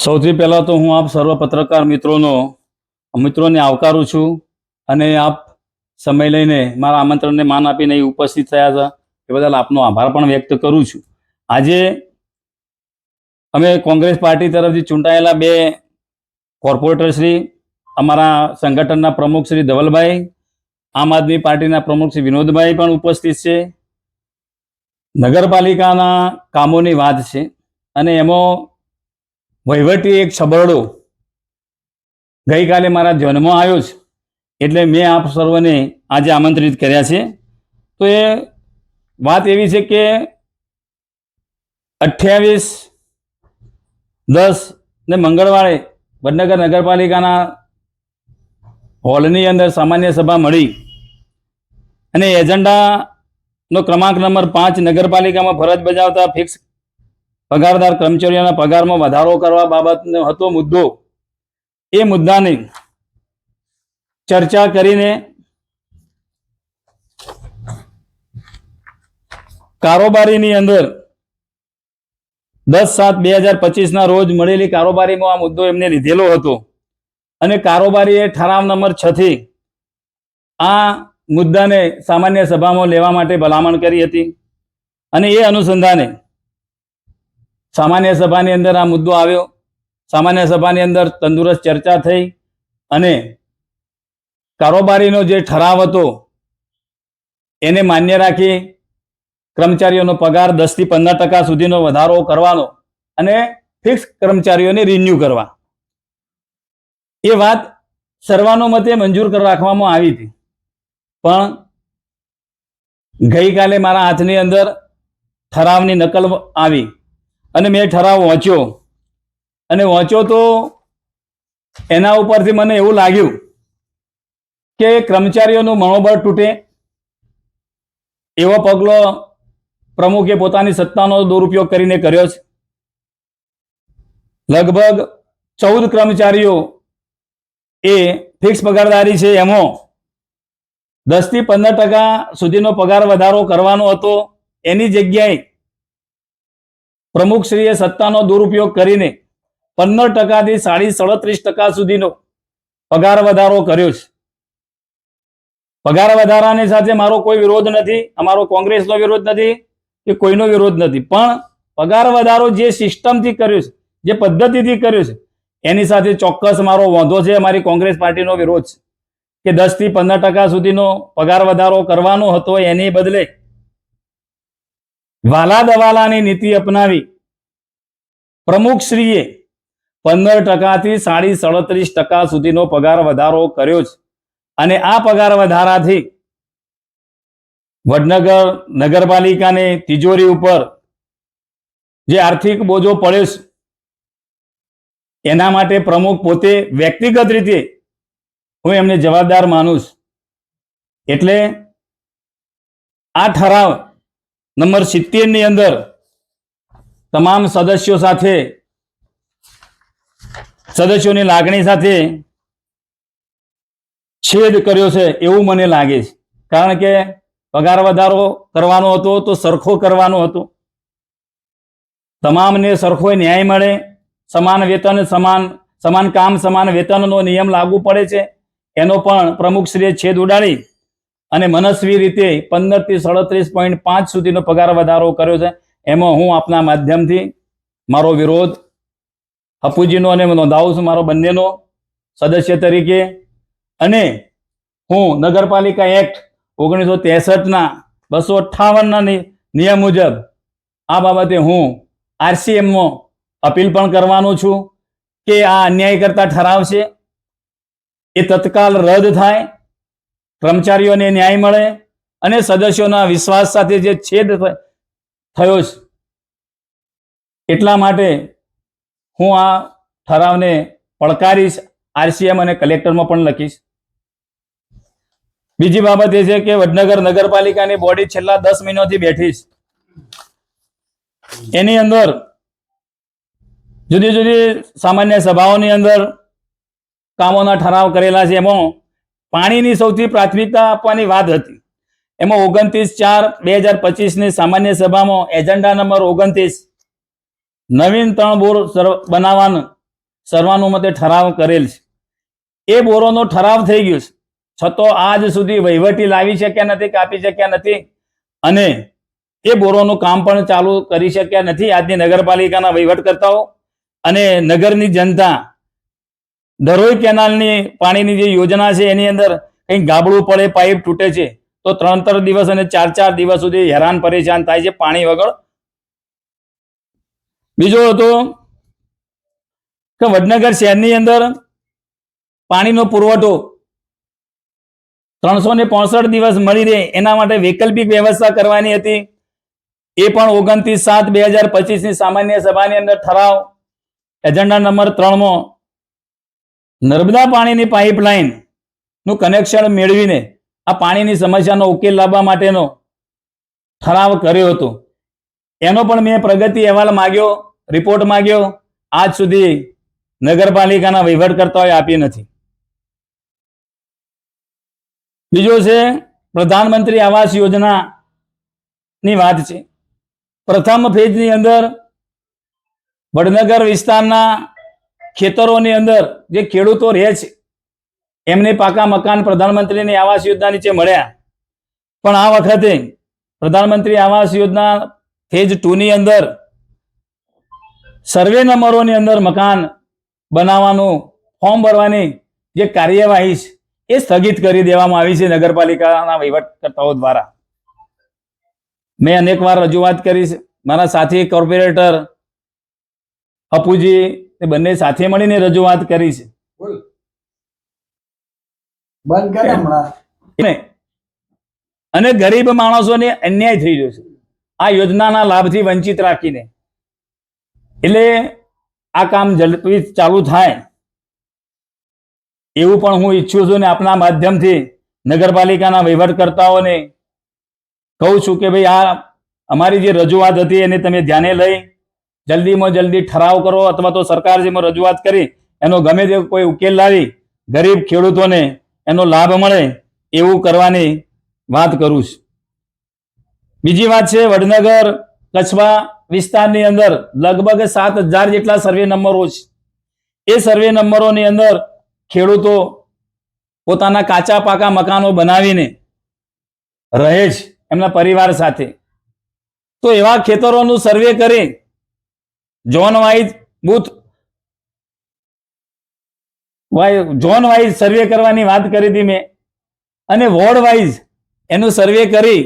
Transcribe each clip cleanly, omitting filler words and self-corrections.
સૌથી પહેલા તો હું આપ સર્વ પત્રકાર મિત્રોને આવકારું છું અને આપ સમય લઈને મારા આમંત્રણને માન આપીને ઉપસ્થિત થયા હતા એ બદલ આપનો આભાર પણ વ્યક્ત કરું છું। આજે અમે કોંગ્રેસ પાર્ટી તરફથી ચૂંટાયેલા બે કોર્પોરેટર શ્રી, અમારા સંગઠનના પ્રમુખ શ્રી ધવલભાઈ, આમ આદમી પાર્ટીના પ્રમુખ શ્રી વિનોદભાઈ પણ ઉપસ્થિત છે। નગરપાલિકાના કામોની વાત છે અને એમાં વહીવટી એક છબરડો ગઈકાલે મારા ધ્યાનમાં આવ્યો છે, એટલે મેં આપ સર્વને આજે આમંત્રિત કર્યા છે। તો એ વાત એવી છે કે 28/10 ને મંગળવારે વડનગર નગરપાલિકાના હોલની અંદર સામાન્ય સભા મળી અને એજન્ડાનો ક્રમાંક નંબર 5 નગરપાલિકામાં ફરજ બજાવતા ફિક્સ પગારદાર કર્મચારીઓના પગારમાં વધારો કરવા બાબતનો હતો મુદ્દો। એ મુદ્દાની ચર્ચા કરીને કારોબારીની અંદર 10/7/2025 ના રોજ મળેલી કારોબારીમાં આ મુદ્દો એમને લીધેલો હતો અને કારોબારીએ ઠરાવ નંબર 6 થી આ મુદ્દાને સામાન્ય સભામાં લેવા માટે ભલામણ કરી હતી અને એ અનુસંધાને સામાન્ય સભાની અંદર આ મુદ્દો આવ્યો। સામાન્ય સભાની અંદર તંદુરસ્ત ચર્ચા થઈ અને કારોબારીનો જે ઠરાવ હતો એને માન્ય રાખી કર્મચારીઓનો પગાર 10 થી 15% સુધીનો વધારો કરવાનો અને ફિક્સ કર્મચારીઓને રિન્યુ કરવા, એ વાત સર્વાનુમતે મંજૂર રાખવામાં આવી હતી। પણ ગઈકાલે મારા હાથની અંદર ઠરાવની નકલ આવી અને મેં ઠરાવ વાંચ્યો તો એના ઉપરથી મને એવું લાગ્યું કે કર્મચારીઓનું મનોબળ તૂટે એવો પગલો પ્રમુખે પોતાની સત્તાનો દુરુપયોગ કરીને કર્યો છે। લગભગ 14 કર્મચારીઓ એ ફિક્સ પગારદારી છે, એમાં 10 થી 15% સુધીનો પગાર વધારો કરવાનો હતો, એની જગ્યાએ પ્રમુખશ્રીએ સત્તાનો દુરુપયોગ કરીને 15% થી 37% સુધીનો પગાર વધારો કર્યો છે। પગાર વધારાની સાથે મારો કોઈ વિરોધ નથી, અમારો કોંગ્રેસનો વિરોધ નથી કે કોઈનો વિરોધ નથી, પણ પગાર વધારો જે સિસ્ટમથી કર્યો છે, જે પદ્ધતિથી કર્યો છે, એની સાથે ચોક્કસ મારો વાંધો છે, અમારી કોંગ્રેસ પાર્ટીનો વિરોધ છે કે 10 થી 15% સુધીનો પગાર વધારો કરવાનો હતો, એની બદલે વાલા દવાલાની નીતિ અપનાવી પ્રમુખશ્રીએ 15% થી 37% સુધીનો પગાર વધારો કર્યો છે અને આ પગાર વધારાથી વડનગર નગરપાલિકાની તિજોરી ઉપર જે આર્થિક બોજો પડ્યો છે એના માટે પ્રમુખ પોતે વ્યક્તિગત રીતે હું એમને જવાબદાર માનું છું। એટલે આ ઠરાવ નંબર 70 ની અંદર તમામ સદસ્યોની લાગણી સાથે છેદ કર્યો છે એવું મને લાગે છે, કારણ કે પગાર વધારો કરવાનો હતો તો સરખો કરવાનો હતો, તમામને સરખો ન્યાય મળે, સમાન વેતન સમાન કામ સમાન વેતનનો નિયમ લાગુ પડે છે, એનો પણ પ્રમુખશ્રીએ છેદ ઉડાડી અને મનસ્વી રીતે 15 થી 37.5 સુધીનો પગાર વધારો કર્યો છે। એમાં હું આપના માધ્યમથી મારો વિરોધ હપુજીનો અને નોંધાવું છું, મારો બંનેનો સદસ્ય તરીકે, અને હું નગરપાલિકા એક્ટ 1963ના 258ના નિયમ મુજબ આ બાબતે હું RCMમાં અપીલ પણ કરવાનો છું કે આ અન્યાય કરતા ઠરાવ છે એ તત્કાલ રદ થાય, કર્મચારીઓને ન્યાય મળે અને સદસ્યોના વિશ્વાસ સાથે જે છેદ થયો છે એટલા માટે હું આ ઠરાવને પડકારીશ, RCM અને કલેક્ટરમાં પણ લખીશ। બીજી બાબત એ છે કે વડનગર નગરપાલિકાની બોડી છેલ્લા 10 મહિનાથી બેઠી છે, એની અંદર જુદી જુદી સામાન્ય સભાઓની અંદર કામોના ઠરાવ કરેલા છે, એમાં પાણીની સૌથી પ્રાથમિકતા આપવાની વાત હતી। એમાં 29/4/2025ની સામાન્ય સભામાં એજન્ડા નંબર 29 નવીન 3 બોર બનાવવાનું સર્વાનુમતે ઠરાવ કરેલ છે. એ બોરોનો ઠરાવ થઈ ગયો છે, છતાં આજ સુધી વહીવટી લાવી શક્યા નથી, કાપી શક્યા નથી અને એ બોરોનું કામ પણ ચાલુ કરી શક્યા નથી આજની નગરપાલિકાના વહીવટકર્તાઓ. અને નગરની જનતા ધરોઈ કેનાલની પાણીની જે યોજના છે એની અંદર કંઈક ગાબડું પડે, પાઇપ તૂટે છે તો 3-3 દિવસ અને 4-4 દિવસ સુધી હેરાન પરેશાન થાય છે પાણી વગર. બીજો હતો કે વડનગર શહેરની અંદર પાણીનો પુરવઠો 365 દિવસ મળી રહે એના માટે વૈકલ્પિક વ્યવસ્થા કરવાની હતી. એ પણ 29/7/2025 ની સામાન્ય સભાની અંદર ઠરાવ એજન્ડા નંબર 3 માં નર્મદા પાણીની પાઇપલાઇન નું કનેક્શન મેળવીને આ પાણીની સમસ્યાનો ઉકેલ લાવવા માટેનો ઠરાવ કર્યો હતો. એનો પણ મેં પ્રગતિ અહેવાલ માંગ્યો, રિપોર્ટ માંગ્યો, આજ સુધી નગરપાલિકાના વહીવટકર્તાઓએ આપી નથી. બીજો છે પ્રધાનમંત્રી આવાસ યોજના ની વાત છે. પ્રથમ ફેઝની અંદર વડનગર વિસ્તારના ખેતરોની અંદર જે ખેડૂતો રહે છે એમને પાકા મકાન પ્રધાનમંત્રીની આવાસ યોજના નીચે મળ્યા. પણ આ વખતે પ્રધાનમંત્રી આવાસ યોજના ફેઝ 2 ની અંદર સર્વે નંબરોની અંદર મકાન બનાવવાનું ફોર્મ ભરવાની જે કાર્યવાહી છે એ સ્થગિત કરી દેવામાં આવી છે નગરપાલિકાના વહીવટકર્તાઓ દ્વારા. મેં અનેકવાર રજૂઆત કરી છે, મારા સાથી કોર્પોરેટર અપુજી એ બંને સાથે મળીને રજૂઆત કરી છે. અને ગરીબ માણસોને અન્યાય થઈ રહ્યો છે આ યોજનાના લાભથી વંચિત રાખીને. એટલે આ કામ ઝડપી ચાલુ થાય એવું પણ હું ઈચ્છું છું ને આપના માધ્યમથી નગરપાલિકાના વહીવટકર્તાઓને કહું છું કે ભાઈ આ અમારી જે રજૂઆત હતી એને તમે ધ્યાને લઈ જલ્દીમાં જલ્દી ઠરાવ કરો અથવા તો સરકારશ્રીમાં રજૂઆત કરી એનો ગમે તે કોઈ ઉકેલ લાવી ગરીબ ખેડૂતોને એનો લાભ મળે એવું કરવાની વાત કરું છું. બીજી વાત છે વડનગર કચ્છવા વિસ્તારની અંદર લગભગ 7,000 જેટલા સર્વે નંબરો છે. એ સર્વે નંબરોની અંદર ખેડૂતો પોતાના કાચા પાકા મકાનો બનાવીને રહે છે એમના પરિવાર સાથે. તો એવા ખેતરોનું સર્વે કરી ઝોન વાઇઝ સર્વે કરવાની વાત કરી હતી મેં, અને વોર્ડ વાઇઝ એનું સર્વે કરી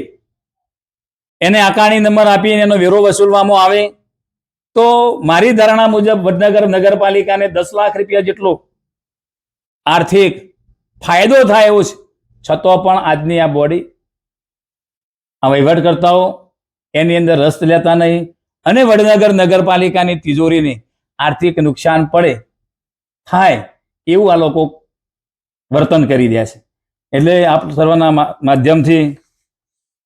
એને આકારણી નંબર આપીને એનો વેરો વસૂલવામાં આવે તો મારી ધારણા મુજબ વડનગર નગરપાલિકાને 10 લાખ રૂપિયા જેટલો આર્થિક ફાયદો થાય એવો છે. છતાં પણ આજની આ બોડી આ વહીવટકર્તાઓ એની અંદર રસ લેતા નહીં અને વડનગર નગરપાલિકાની તિજોરીને આર્થિક નુકસાન પડે થાય એવું આ લોકો વર્તન કરી રહ્યા છે. એટલે આપ સર્વના માધ્યમથી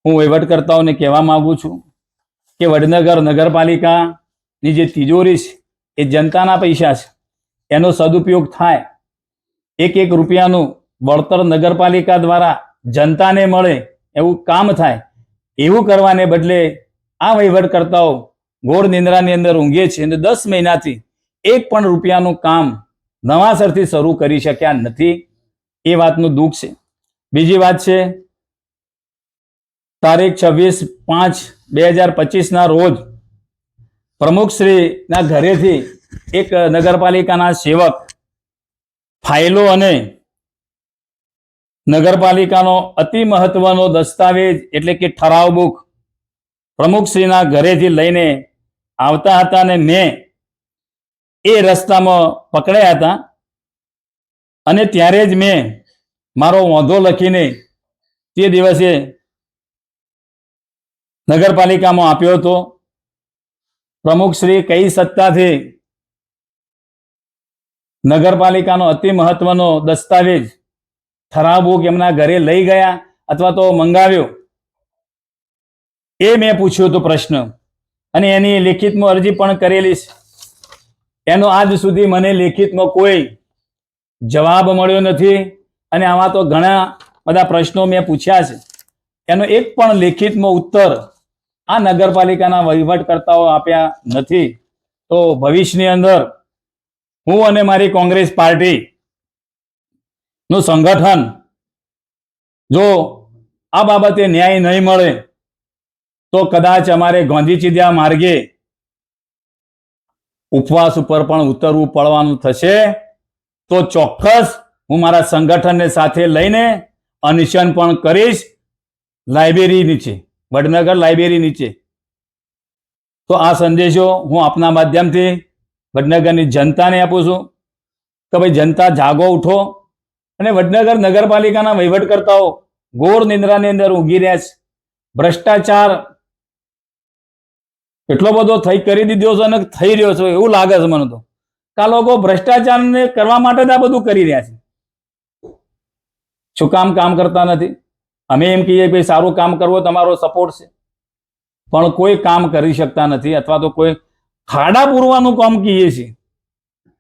હું વહીવટકર્તાઓને કહેવા માંગુ છું કે વડનગર નગરપાલિકાની જે તિજોરી છે એ જનતાના પૈસા છે, એનો સદુપયોગ થાય. 1-1 રૂપિયાનું વળતર નગરપાલિકા દ્વારા જનતાને મળે એવું કામ થાય એવું કરવાને બદલે આ વહીવટકર્તાઓ ઘોર નિંદ્રાની અંદર ઊંઘે છે અને 10 મહિનાથી 1 પણ રૂપિયાનું કામ નવાસરથી શરૂ કરી શક્યા નથી. એ વાતનું દુઃખ છે. બીજી વાત છે તારીખ 26/5/2025 ના રોજ પ્રમુખશ્રીના ઘરેથી એક નગરપાલિકાના સેવક ફાઇલો અને નગરપાલિકાનો અતિ મહત્વનો દસ્તાવેજ એટલે કે ઠરાવ બુક પ્રમુખશ્રીના ઘરેથી લઈને આવતા હતા અને મેં એ રસ્તામાં પકડ્યા હતા અને ત્યારે જ મેં મારો વાંધો લખીને તે દિવસે નગરપાલિકામાં આપ્યો હતો. પ્રમુખશ્રી કઈ સત્તાથી નગરપાલિકાનો અતિ મહત્વનો દસ્તાવેજ ઠરાવ બુક એમના ઘરે લઈ ગયા અથવા તો મંગાવ્યો એ મેં પૂછ્યો હતો પ્રશ્ન, અને એની લેખિતમાં અરજી પણ કરેલી છે. એનો આજ સુધી મને લેખિતમાં કોઈ જવાબ મળ્યો નથી. અને આવા તો ઘણા બધા પ્રશ્નો મેં પૂછ્યા છે, એનો એક પણ લેખિતમાં ઉત્તર આ નગરપાલિકાના વહીવટકર્તાઓ આપ્યા નથી. તો ભવિષ્યની અંદર હું અને મારી કોંગ્રેસ પાર્ટી નું સંગઠન જો આ બાબતે ન્યાય નહીં મળે તો કદાચ અમારે ગાંધી ચિંધ્યા માર્ગે ઉપવાસ ઉપર પણ ઉતરવું પડવાનું થશે. તો ચોક્કસ હું મારા સંગઠનને સાથે લઈને અનશન પણ કરીશ લાઇબ્રેરી નીચે, વડનગર લાઇબ્રેરી નીચે. તો આ સંદેશો હું આપના માધ્યમથી વડનગરની જનતાને આપું છું કે ભાઈ જનતા જાગો, ઉઠો. અને વડનગર નગરપાલિકાના વહીવટકર્તાઓ ઘોર નિંદ્રાની અંદર ઊંઘી રહ્યા છે. ભ્રષ્ટાચાર એટલો બધો કરી દીધો છે અને થઈ રહ્યો છે એવું લાગે છે મને તો કે આ લોકો ભ્રષ્ટાચારને કરવા માટે જ આ બધું કરી રહ્યા છે. શું કામ કરતા નથી? અમે એમ કહીએ કે સારું કામ કરવો તમારો સપોર્ટ છે, પણ કોઈ કામ કરી શકતા નથી. અથવા તો કોઈ ખાડા પૂરવાનું કામ કહીએ છીએ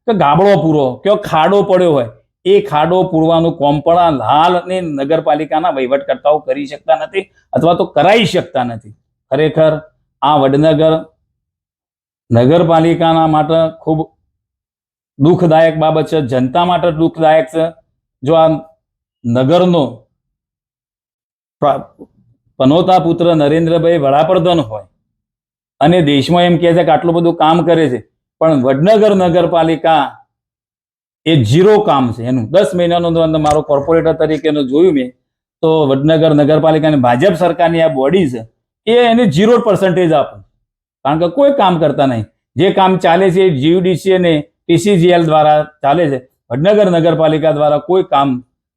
કે ગાબડો પૂરો કે ખાડો પડ્યો હોય, એ ખાડો પૂરવાનું કામ પણ હાલની નગરપાલિકાના વહીવટકર્તાઓ કરી શકતા નથી અથવા તો કરાવી શકતા નથી. ખરેખર આ વડનગર નગરપાલિકાના માટે ખૂબ દુઃખદાયક બાબત છે, જનતા માટે દુઃખદાયક છે. જો આ નગરનો પનોતા પુત્ર નરેન્દ્રભાઈ વડાપ્રધાન હોય અને દેશમાં એમ કહે છે કે આટલું બધું કામ કરે છે, પણ વડનગર નગરપાલિકા એ ઝીરો કામ છે એનું. 10 મહિનાનો મારો કોર્પોરેટર તરીકેનું જોયું મેં તો વડનગર નગરપાલિકાની ભાજપ સરકારની આ બોડી છે એ એને 0% આપું, કારણ કે કોઈ કામ કરતા નહીં. જે કામ ચાલે છે એ જીયુડીસી અને ટીસીજીએલ દ્વારા ચાલે છે. વડનગર નગરપાલિકા દ્વારા કોઈ કામ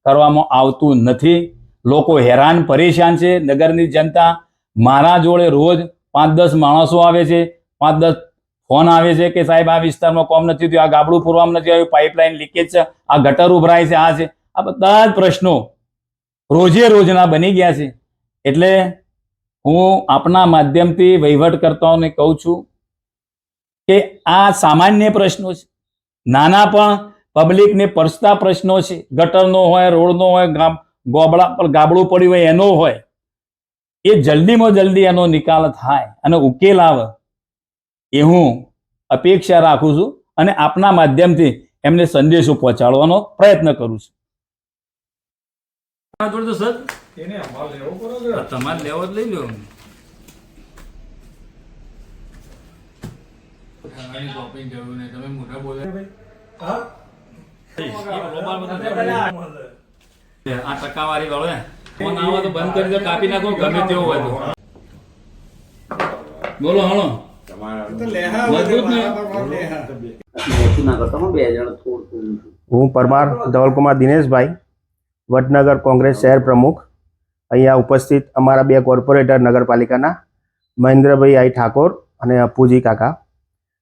કરવામાં આવતું નથી. લોકો હેરાન પરેશાન છે. નગરની જનતા મારા જોડે રોજ 5-10 માણસો આવે છે, 5-10 ફોન આવે છે કે સાહેબ આ વિસ્તારમાં કોમ નથી થયું, આ ગાબડું પૂરવામાં નથી આવ્યું, પાઇપલાઇન લીકેજ છે, આ ગટર ઉભરાય છે, આ છે. આ બધા જ પ્રશ્નો રોજે રોજના બની ગયા છે. એટલે હું આપના માધ્યમથી વહીવટકર્તાઓને કહું છું કે આ સામાન્ય પ્રશ્નો છે, નાના પણ પબ્લિકને પરસતા પ્રશ્નો છે. ગટરનો હોય, રોડનો હોય, ગોબડા પર ગાબડું પડ્યું હોય એનો હોય, એ જલ્દીમાં જલ્દી એનો નિકાલ થાય અને ઉકેલ આવે એ હું અપેક્ષા રાખું છું અને આપના માધ્યમથી એમને સંદેશો પહોંચાડવાનો પ્રયત્ન કરું છું. તમારે લેવો જ લઈ લો. આ ટકાવારી વાળો ફોન આવે તો બંધ કરી દો, કાપી નાખો, ગમે તેવો હોય તો. બોલો હણો. હું પરમાર ધવલકુમાર દિનેશભાઈ, વડનગર કોંગ્રેસ શહેર પ્રમુખ. અહીંયા ઉપસ્થિત અમારા 2 કોર્પોરેટર નગરપાલિકાના મહેન્દ્રભાઈ આઈ ઠાકોર અને અપુજી કાકા,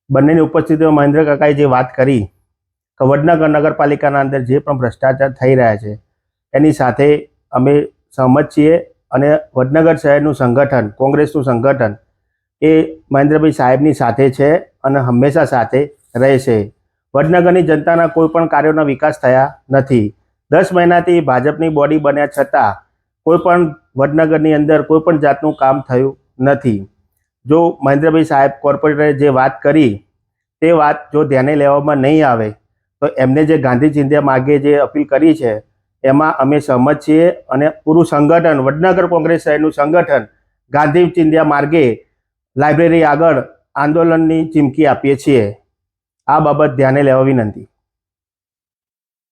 બંનેની ઉપસ્થિતિમાં મહેન્દ્ર કાકાએ જે વાત કરી કે વડનગર નગરપાલિકાના અંદર જે પણ ભ્રષ્ટાચાર થઈ રહ્યા છે એની સાથે અમે સહમત છીએ. અને વડનગર શહેરનું સંગઠન, કોંગ્રેસનું સંગઠન એ મહેન્દ્રભાઈ સાહેબની સાથે છે અને હંમેશા સાથે રહેશે. વડનગરની જનતાના કોઈ પણ કાર્યોના વિકાસ થયા નથી. 10 મહિનાથી ભાજપની બોડી બન્યા છતાં કોઈ પણ વડનગરની અંદર કોઈ પણ જાતનું કામ થયું નથી. જો મહેન્દ્રભાઈ સાહેબ કોર્પોરેટરે જે વાત કરી તે વાત જો ધ્યાને લેવામાં નહીં આવે તો એમને જે ગાંધી ચિંધ્યા માર્ગે જે અપીલ કરી છે એમાં અમે સહમત છીએ અને પૂરું સંગઠન, વડનગર કોંગ્રેસ શહેરનું સંગઠન ગાંધી ચિંધ્યા માર્ગે લાઇબ્રેરી આગળ આંદોલનની ચીમકી આપીએ છીએ. આ બાબત ધ્યાને લેવા વિનંતી.